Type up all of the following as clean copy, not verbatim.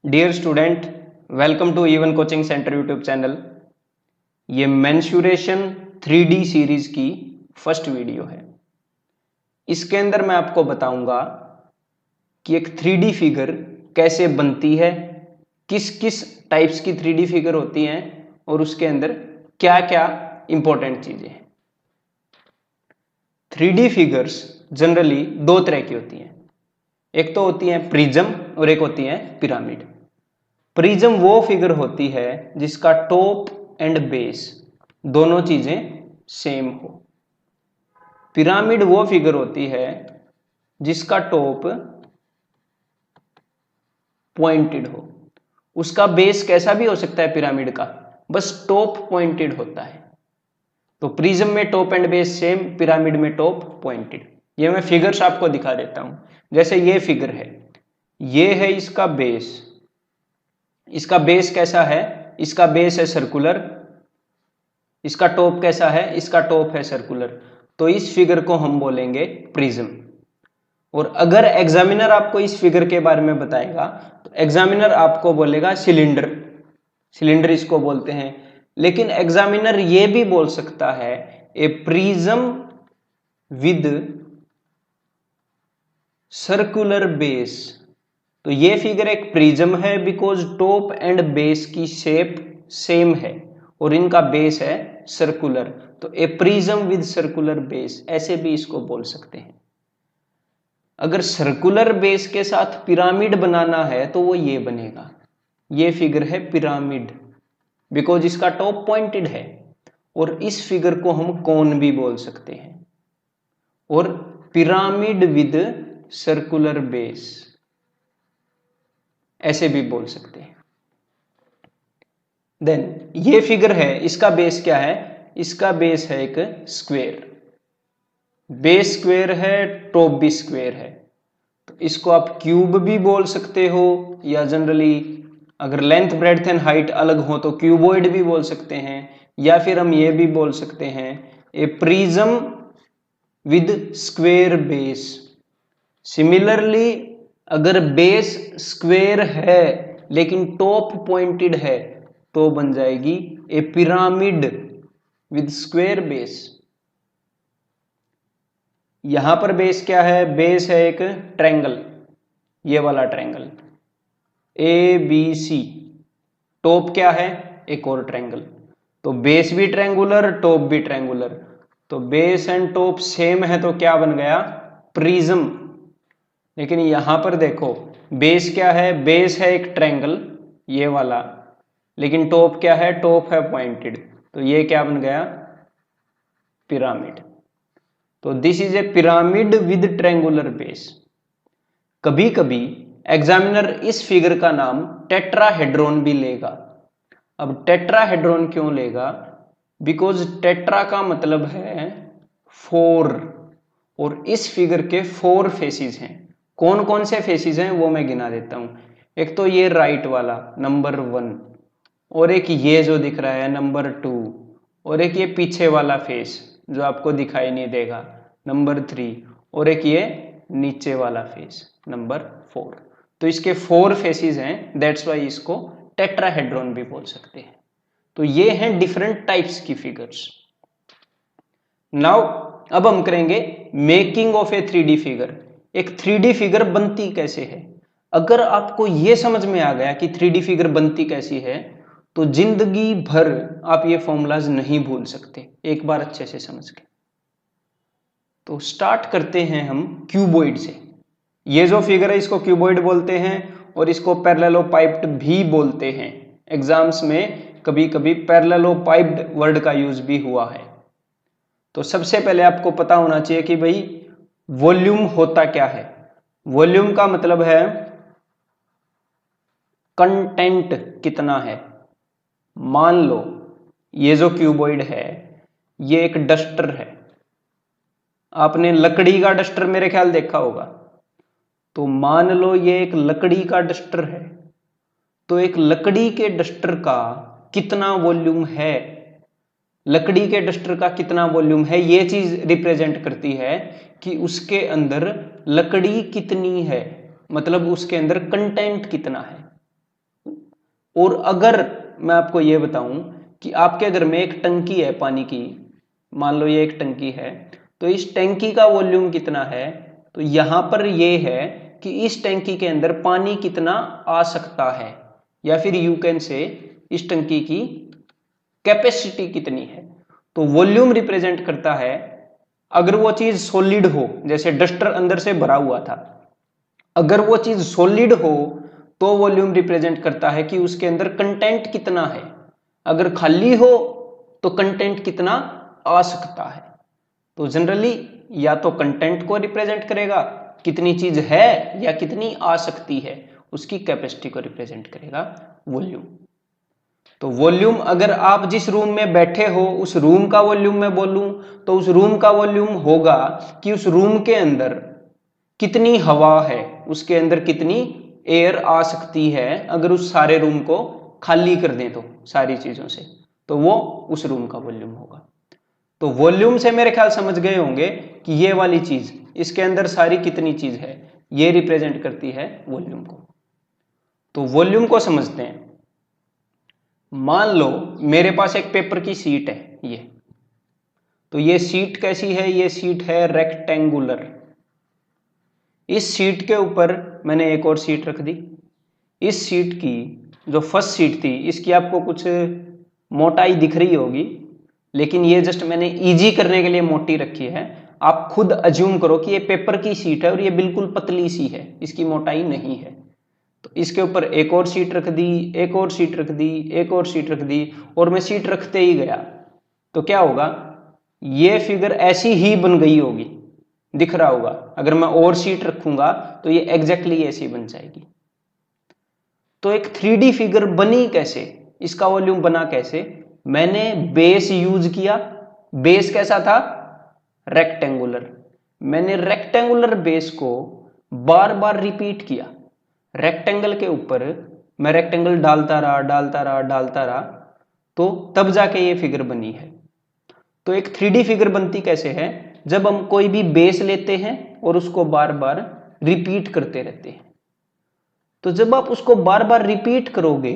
Dear student, welcome to even coaching centre YouTube channel. ये mensuration 3D series की first video है। इसके अंदर मैं आपको बताऊंगा कि एक 3D फिगर कैसे बनती है, किस किस टाइप्स की 3D फिगर होती हैं और उसके अंदर क्या क्या इंपॉर्टेंट चीजें हैं। 3D फिगर्स जनरली दो तरह की होती हैं, एक तो होती है प्रिज्म और एक होती है पिरामिड। प्रिज्म वो फिगर होती है जिसका टॉप एंड बेस दोनों चीजें सेम हो। पिरामिड वो फिगर होती है जिसका टॉप पॉइंटेड हो। उसका बेस कैसा भी हो सकता है पिरामिड का, बस टॉप पॉइंटेड होता है। तो प्रिज्म में top and base same, pyramid में टॉप पॉइंटेड। ये मैं फिगर्स आपको दिखा देता हूं। जैसे ये फिगर है, ये है इसका बेस। इसका बेस कैसा है? इसका बेस है सर्कुलर। इसका टॉप कैसा है? इसका टॉप है सर्कुलर। तो इस फिगर को हम बोलेंगे प्रिज्म। और अगर एग्जामिनर आपको इस फिगर के बारे में बताएगा तो एग्जामिनर आपको बोलेगा सिलेंडर। सिलेंडर इसको बोलते हैं। लेकिन एग्जामिनर ये भी बोल सकता है ए प्रिज्म विद सर्कुलर बेस। तो ये फिगर एक प्रिज्म है बिकॉज टॉप एंड बेस की शेप सेम है और इनका बेस है सर्कुलर। तो ए प्रिज्म विद सर्कुलर बेस, ऐसे भी इसको बोल सकते हैं। अगर सर्कुलर बेस के साथ पिरामिड बनाना है तो वो ये बनेगा। ये फिगर है पिरामिड बिकॉज इसका टॉप पॉइंटेड है। और इस फिगर को हम कोन भी बोल सकते हैं। और पिरामिड विद सर्कुलर बेस ऐसे भी बोल सकते हैं। देन ये फिगर है, इसका बेस क्या है? इसका बेस है एक स्क्वायर। बेस स्क्वायर है, टॉप भी स्क्वायर है। तो इसको आप क्यूब भी बोल सकते हो, या जनरली अगर लेंथ ब्रेड्थ एंड हाइट अलग हो तो क्यूबॉइड भी बोल सकते हैं। या फिर हम ये भी बोल सकते हैं a prism with square base. Similarly अगर बेस स्क्वायर है लेकिन टॉप पॉइंटेड है तो बन जाएगी a pyramid with square base. यहां पर बेस क्या है? बेस है एक ट्रायंगल, ये वाला triangle A B C. Top क्या है? एक और ट्रायंगल। तो बेस भी ट्रायंगुलर, टॉप भी ट्रायंगुलर। तो बेस एंड टॉप सेम है तो क्या बन गया? प्रिज्म। लेकिन यहां पर देखो, बेस क्या है? बेस है एक ट्रायंगल ये वाला, लेकिन टॉप क्या है? टॉप है पॉइंटेड। तो ये क्या बन गया? पिरामिड। तो this is a pyramid with triangular base. कभी कभी एग्जामिनर इस फिगर का नाम टेट्राहेड्रॉन भी लेगा। अब टेट्राहेड्रॉन क्यों लेगा? बिकॉज टेट्रा का मतलब है 4 और इस फिगर के 4 फेसिस हैं। कौन कौन से फेसिस हैं वो मैं गिना देता हूं। एक तो ये राइट वाला नंबर 1, और एक ये जो दिख रहा है नंबर 2, और एक ये पीछे वाला फेस जो आपको दिखाई नहीं देगा नंबर 3, और एक ये नीचे वाला फेस नंबर 4। तो इसके 4 फेसिस हैं, दैट्स वाई इसको टेट्राहेड्रॉन भी बोल सकते हैं। तो ये हैं डिफरेंट टाइप्स की फिगर्स। नाउ अब हम करेंगे making of A 3D figure. एक 3D फिगर बनती कैसे है? अगर आपको यह समझ में आ गया कि 3D फिगर बनती कैसी है तो जिंदगी भर आप ये फॉर्मूलाज नहीं भूल सकते, एक बार अच्छे से समझ के। तो स्टार्ट करते हैं हम क्यूबॉइड से। ये जो फिगर है इसको क्यूबॉइड बोलते हैं और इसको पैरेललोपाइप्ड भी बोलते हैं। एग्जाम्स में कभी कभी पैरेललोपाइप्ड वर्ड का यूज भी हुआ है। तो सबसे पहले आपको पता होना चाहिए कि भाई वॉल्यूम होता क्या है। वॉल्यूम का मतलब है कंटेंट कितना है। मान लो ये जो क्यूबॉइड है ये एक डस्टर है। आपने लकड़ी का डस्टर मेरे ख्याल देखा होगा। तो मान लो ये एक लकड़ी का डस्टर है। तो एक लकड़ी के डस्टर का कितना वॉल्यूम है, लकड़ी के डस्टर का कितना वॉल्यूम है, ये चीज रिप्रेजेंट करती है कि उसके अंदर लकड़ी कितनी है, मतलब उसके अंदर कंटेंट कितना है। और अगर मैं आपको ये बताऊं कि आपके घर में एक टंकी है पानी की, मान लो ये एक टंकी है, तो इस टंकी का वॉल्यूम कितना है, तो यहां पर ये है कि इस टंकी के अंदर पानी कितना आ सकता है, या फिर यू कैन से इस टंकी की कैपेसिटी कितनी है। तो वॉल्यूम रिप्रेजेंट करता है, अगर वो चीज सॉलिड हो, जैसे डस्टर अंदर से भरा हुआ था, अगर वो चीज सॉलिड हो तो वॉल्यूम रिप्रेजेंट करता है कि उसके अंदर कंटेंट कितना है, अगर खाली हो तो कंटेंट कितना आ सकता है। तो जनरली या तो कंटेंट को रिप्रेजेंट करेगा, कितनी चीज है या कितनी आ सकती है, उसकी कैपेसिटी को रिप्रेजेंट करेगा वॉल्यूम। तो वॉल्यूम, अगर आप जिस रूम में बैठे हो उस रूम का वॉल्यूम मैं बोलूं तो उस रूम का वॉल्यूम होगा कि उस रूम के अंदर कितनी हवा है, उसके अंदर कितनी एयर आ सकती है, अगर उस सारे रूम को खाली कर दें तो सारी चीजों से, तो वो उस रूम का वॉल्यूम होगा। तो वॉल्यूम से मेरे ख्याल समझ गए होंगे कि ये वाली चीज, इसके अंदर सारी कितनी चीज है, ये रिप्रेजेंट करती है वॉल्यूम को। तो वॉल्यूम को समझते हैं। मान लो मेरे पास एक पेपर की शीट है ये, तो ये शीट कैसी है, ये शीट है रेक्टेंगुलर। इस शीट के ऊपर मैंने एक और शीट रख दी। इस शीट की जो फर्स्ट शीट थी, इसकी आपको कुछ मोटाई दिख रही होगी, लेकिन ये जस्ट मैंने इजी करने के लिए मोटी रखी है। आप खुद अज्यूम करो कि ये पेपर की शीट है और ये बिल्कुल पतली सी है, इसकी मोटाई नहीं है। तो इसके ऊपर एक और शीट रख दी, एक और शीट रख दी, एक और शीट रख दी, और मैं शीट रखते ही गया, तो क्या होगा, ये फिगर ऐसी ही बन गई होगी, दिख रहा होगा। अगर मैं और शीट रखूंगा तो ये एग्जैक्टली ऐसी बन जाएगी। तो एक 3D फिगर बनी कैसे, इसका वॉल्यूम बना कैसे, मैंने बेस यूज किया। बेस कैसा था, रेक्टेंगुलर। मैंने रेक्टेंगुलर बेस को बार बार रिपीट किया। रेक्टेंगल के ऊपर मैं रेक्टेंगल डालता रहा, डालता रहा, डालता रहा, तो तब जाके ये फिगर बनी है। तो एक 3D फिगर बनती कैसे है, जब हम कोई भी बेस लेते हैं और उसको बार बार रिपीट करते रहते हैं। तो जब आप उसको बार बार रिपीट करोगे,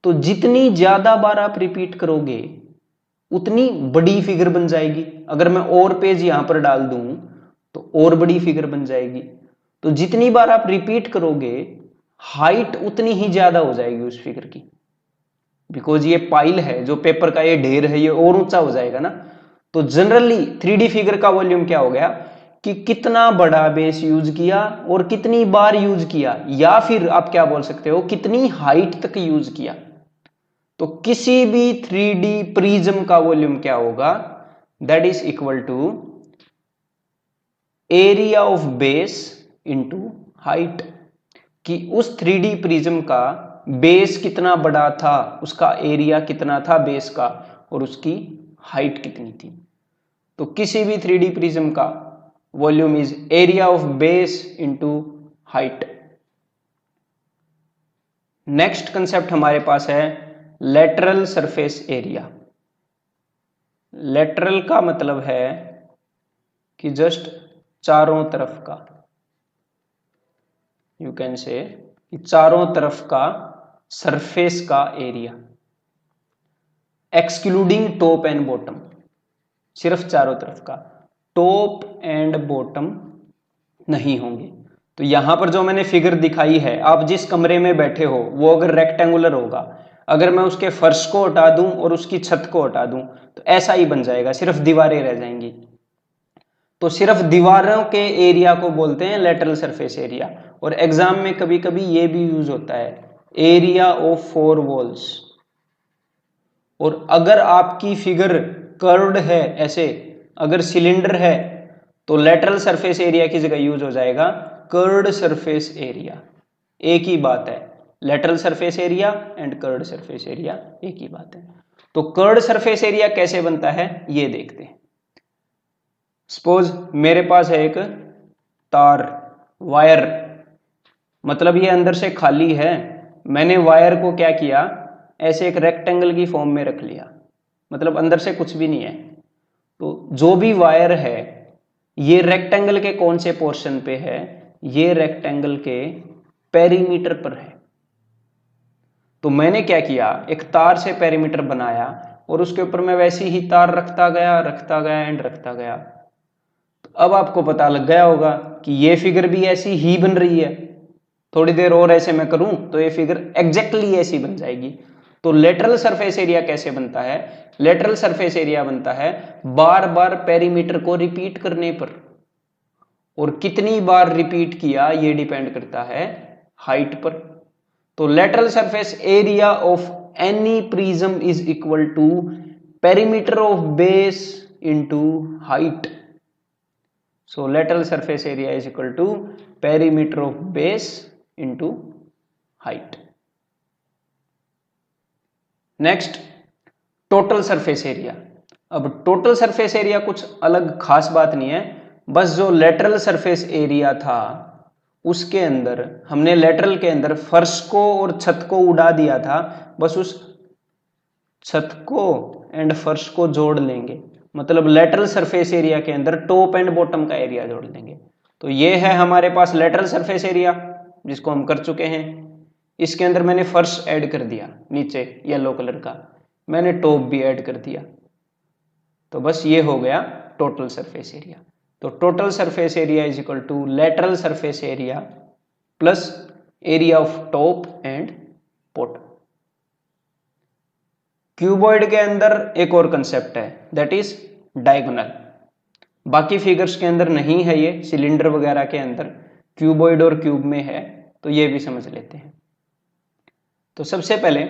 तो जितनी ज्यादा बार आप रिपीट करोगे उतनी बड़ी फिगर बन जाएगी। अगर मैं और पेज यहां पर डाल दूं तो और बड़ी फिगर बन जाएगी। तो जितनी बार आप रिपीट करोगे, हाइट उतनी ही ज्यादा हो जाएगी उस फिगर की, बिकॉज ये पाइल है, जो पेपर का ये ढेर है, ये और ऊंचा हो जाएगा ना। तो जनरली 3D फिगर का वॉल्यूम क्या हो गया कि कितना बड़ा बेस यूज किया और कितनी बार यूज किया, या फिर आप क्या बोल सकते हो, कितनी हाइट तक यूज किया। तो किसी भी 3D प्रिज्म का वॉल्यूम क्या होगा, that is equal to area of base into height. कि उस 3D प्रिज्म का बेस कितना बड़ा था, उसका एरिया कितना था बेस का, और उसकी हाइट कितनी थी। तो किसी भी 3D प्रिज्म का volume is area of base into height. Next concept हमारे पास है लेटरल सरफेस एरिया। लेटरल का मतलब है कि जस्ट चारों तरफ का, यू कैन से कि चारों तरफ का सरफेस का area, excluding top and bottom, सिर्फ चारों तरफ का, टॉप एंड बॉटम नहीं होंगे। तो यहां पर जो मैंने फिगर दिखाई है, आप जिस कमरे में बैठे हो वो अगर रेक्टेंगुलर होगा, अगर मैं उसके फर्श को हटा दूं और उसकी छत को हटा दूं तो ऐसा ही बन जाएगा, सिर्फ दीवारें रह जाएंगी। तो सिर्फ दीवारों के एरिया को बोलते हैं लेटरल सरफेस एरिया। और एग्जाम में कभी कभी ये भी यूज होता है, एरिया ऑफ 4 वॉल्स। और अगर आपकी फिगर कर्व्ड है ऐसे, अगर सिलेंडर है, तो लेटरल सरफेस एरिया की जगह यूज हो जाएगा कर्व्ड सरफेस एरिया। एक ही बात है, lateral surface area and curved surface area एक ही बात है। तो कर्व्ड सरफेस एरिया कैसे बनता है ये देखते हैं। सपोज मेरे पास है एक तार, वायर, मतलब ये अंदर से खाली है, मैंने वायर को क्या किया, ऐसे एक रेक्टेंगल की फॉर्म में रख लिया, मतलब अंदर से कुछ भी नहीं है। तो जो भी वायर है ये रेक्टेंगल के कौन से पोर्शन पे है, ये रेक्टेंगल के पेरीमीटर पर है। तो मैंने क्या किया, एक तार से पेरीमीटर बनाया और उसके ऊपर मैं वैसे ही तार रखता गया एंड रखता गया। तो अब आपको पता लग गया होगा कि ये फिगर भी ऐसी ही बन रही है। थोड़ी देर और ऐसे मैं करूं तो ये फिगर एग्जैक्टली ऐसी बन जाएगी। तो लेटरल सरफेस एरिया कैसे बनता है? लेटरल सरफेस एरिया बनता है बार बार पेरीमीटर को रिपीट करने पर, और कितनी बार रिपीट किया ये डिपेंड करता है हाइट पर। तो lateral surface area of any prism is equal to perimeter of base into height. So lateral surface area is equal to perimeter of base into height. Next, total surface area. अब total surface area कुछ अलग खास बात नहीं है, बस जो lateral surface area था उसके अंदर हमने लेटरल के अंदर फर्श को और छत को उड़ा दिया था, बस उस छत को एंड फर्श को जोड़ लेंगे, मतलब लेटरल सरफेस एरिया के अंदर टॉप एंड बॉटम का एरिया जोड़ लेंगे। तो ये है हमारे पास लेटरल सरफेस एरिया जिसको हम कर चुके हैं। इसके अंदर मैंने फर्श ऐड कर दिया, नीचे येलो कलर का, मैंने टॉप भी ऐड कर दिया, तो बस ये हो गया टोटल सरफेस एरिया। तो total surface area is equal to lateral surface area plus area of top and bottom. Cuboid के अंदर एक और कंसेप्ट है, दैट इज डायगोनल। बाकी फिगर्स के अंदर नहीं है ये, सिलेंडर वगैरह के अंदर, क्यूबॉइड और क्यूब में है, तो ये भी समझ लेते हैं। तो सबसे पहले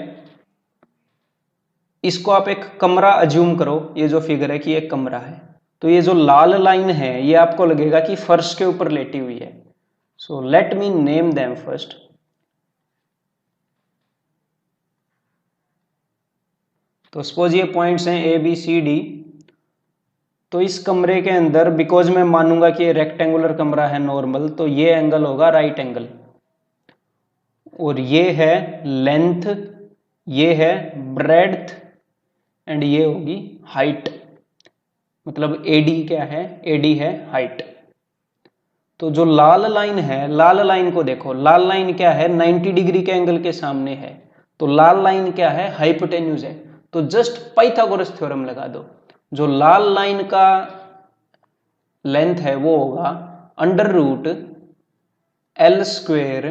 इसको आप एक कमरा अज्यूम करो, ये जो फिगर है कि एक कमरा है। तो ये जो लाल लाइन है ये आपको लगेगा कि फर्श के ऊपर लेटी हुई है। So let me name them first. तो सपोज ये पॉइंट्स हैं ए बी सी डी। तो इस कमरे के अंदर बिकॉज मैं मानूंगा कि ये रेक्टेंगुलर कमरा है नॉर्मल, तो ये एंगल होगा राइट एंगल, और ये है लेंथ, ये है ब्रेड्थ एंड ये होगी हाइट। मतलब एडी क्या है? एडी है हाइट। तो जो लाल लाइन है, लाल लाइन को देखो, लाल लाइन क्या है? 90 डिग्री के एंगल के सामने है। तो लाल लाइन क्या है? हाइपोटेन्यूज है। तो जस्ट पाइथागोरस थ्योरम लगा दो। जो लाल लाइन का लेंथ है वो होगा under root L square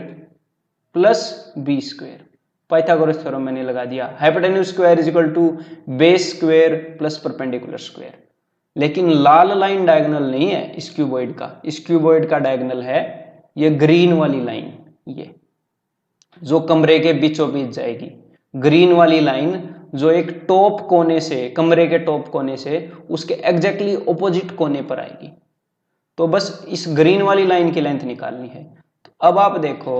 plus B square. Pythagoras theorem मैंने लगा दिया। Hypotenuse square is equal to base square plus perpendicular square. लेकिन लाल लाइन डायगोनल नहीं है इस क्यूबॉइड का। इस क्यूबॉइड का डायगोनल है ये ग्रीन वाली लाइन, ये जो कमरे के बीचों बीच जाएगी। ग्रीन वाली लाइन जो एक टॉप कोने से, कमरे के टॉप कोने से उसके एग्जैक्टली ऑपोजिट कोने पर आएगी। तो बस इस ग्रीन वाली लाइन की लेंथ निकालनी है। तो अब आप देखो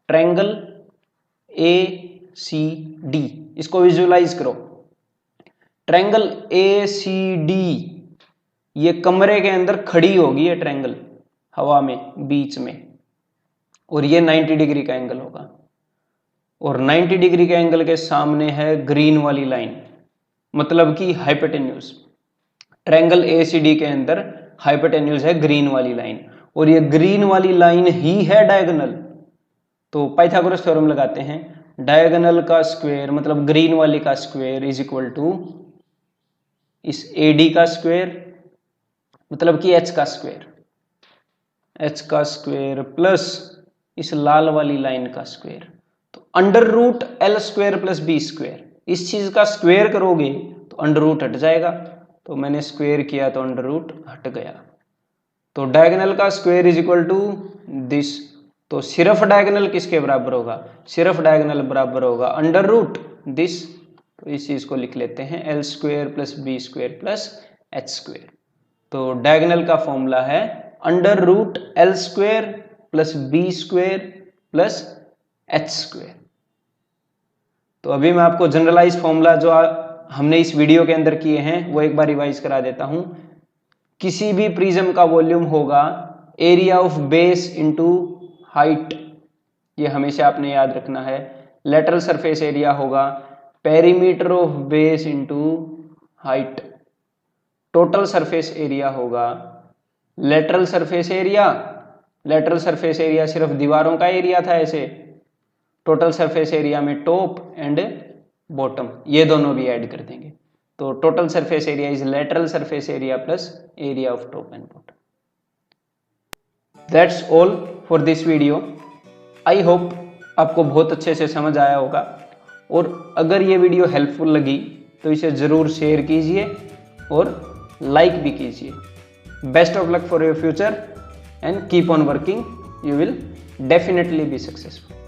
ट्रायंगल ए सी डी, इसको विजुअलाइज करो। ट्रायंगल ए सी डी ये कमरे के अंदर खड़ी होगी, ये ट्रायंगल हवा में बीच में, और ये 90 डिग्री का एंगल होगा, और 90 डिग्री के एंगल के सामने है ग्रीन वाली लाइन, मतलब कि hypotenuse. Triangle A C D के अंदर हाइपोटेन्यूज है ग्रीन वाली लाइन, और ये ग्रीन वाली लाइन ही है डायगोनल। तो पाइथागोरस थ्योरम लगाते हैं, डायगोनल का स्क्वायर मतलब ग्रीन वाली का स्क्वायर इज इक्वल टू इस एडी का स्क्वायर, मतलब कि एच का स्क्वायर, एच का स्क्वायर प्लस इस लाल वाली लाइन का स्क्वायर। तो under root L square plus B square, इस चीज का स्क्वायर करोगे तो अंडर रूट हट जाएगा। तो मैंने स्क्वायर किया तो अंडर रूट हट गया। तो डायगोनल का square is equal to this. तो सिर्फ डायगोनल किसके बराबर होगा? सिर्फ डायगोनल बराबर होगा अंडर रूट दिस। तो इस चीज को लिख लेते हैं L square plus B square plus H square. तो डायगोनल का फॉर्मूला है under root L square plus B square plus H square. तो अभी मैं आपको जनरलाइज फॉर्मूला जो हमने इस वीडियो के अंदर किए हैं वो एक बार रिवाइज करा देता हूं। किसी भी प्रिज्म का वॉल्यूम होगा area of base into height, ये हमेशा आपने याद रखना है। लेटरल सरफेस एरिया होगा perimeter of base into height. Total surface area होगा lateral surface area. Lateral surface area सिर्फ दीवारों का एरिया था ऐसे, टोटल सरफेस एरिया में टॉप एंड बॉटम ये दोनों भी ऐड कर देंगे। तो total surface area is lateral surface area plus area of top and bottom. That's all for this video. I hope आपको बहुत अच्छे से समझ आया होगा, और अगर ये वीडियो हेल्पफुल लगी तो इसे ज़रूर शेयर कीजिए और लाइक भी कीजिए। Best of luck for your future and keep on working, you will definitely be successful.